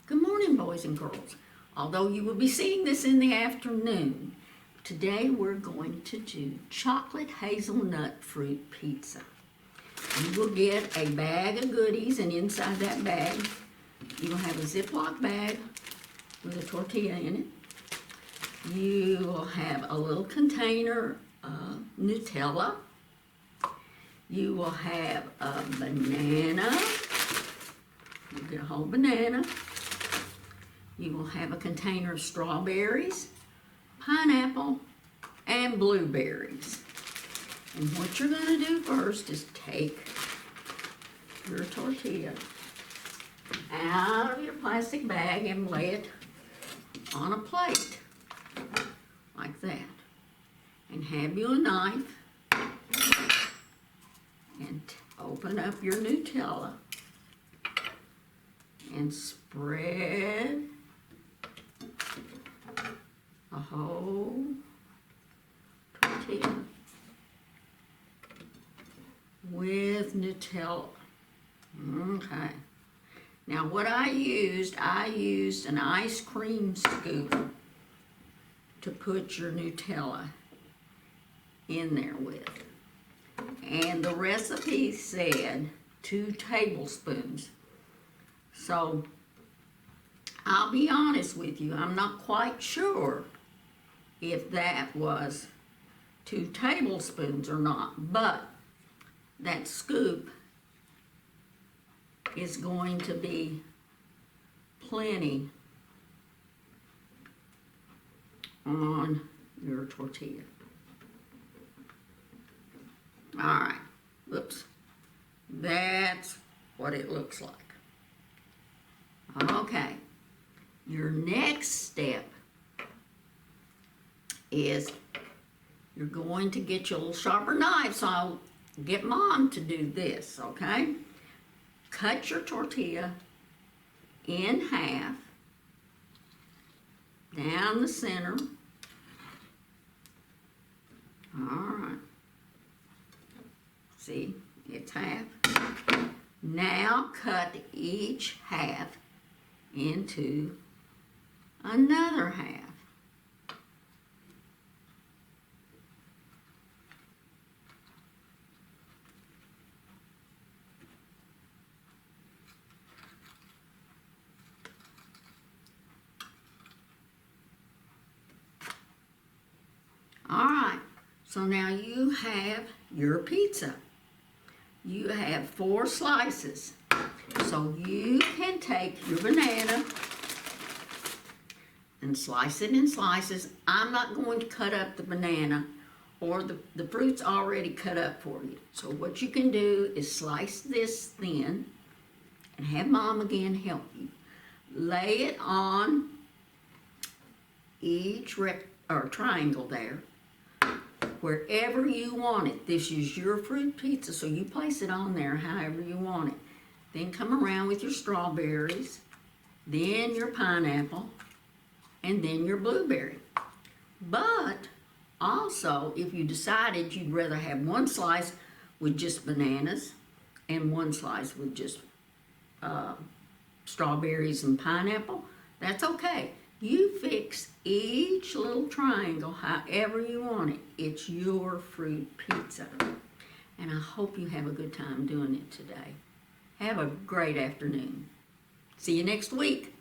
Good morning, boys and girls. Although you will be seeing this in the afternoon, today we're going to do chocolate hazelnut fruit pizza. You will get a bag of goodies, and inside that bag, you will have a Ziploc bag with a tortilla in it. You will have a little container of Nutella. You will have a banana. You get a whole banana. You will have a container of strawberries, pineapple, and blueberries. And what you're going to do first is take your tortilla out of your plastic bag and lay it on a plate like that. And have you a knife and open up your Nutella and spread a whole tortilla with Nutella. Okay. Now what I used an ice cream scoop to put your Nutella in there with. And the recipe said 2 tablespoons. So I'll be honest with you, I'm not quite sure if that was 2 tablespoons or not, but that scoop is going to be plenty on your tortilla. All right, whoops, that's what it looks like. Okay, your next step is you're going to get your little sharper knife, so I'll get Mom to do this, okay? Cut your tortilla in half, down the center. All right. See, it's half. Now cut each half into another half. All right, so now you have your pizza. You have 4 slices. So you can take your banana and slice it in slices. I'm not going to cut up the banana, or the fruit's already cut up for you. So what you can do is slice this thin and have Mom again help you. Lay it on each triangle there, wherever you want it. This is your fruit pizza, so you place it on there however you want it. Then come around with your strawberries, then your pineapple, and then your blueberry. But also, if you decided you'd rather have one slice with just bananas and one slice with just strawberries and pineapple, that's okay. You fix each little triangle however you want it. It's your fruit pizza. And I hope you have a good time doing it today. Have a great afternoon. See you next week.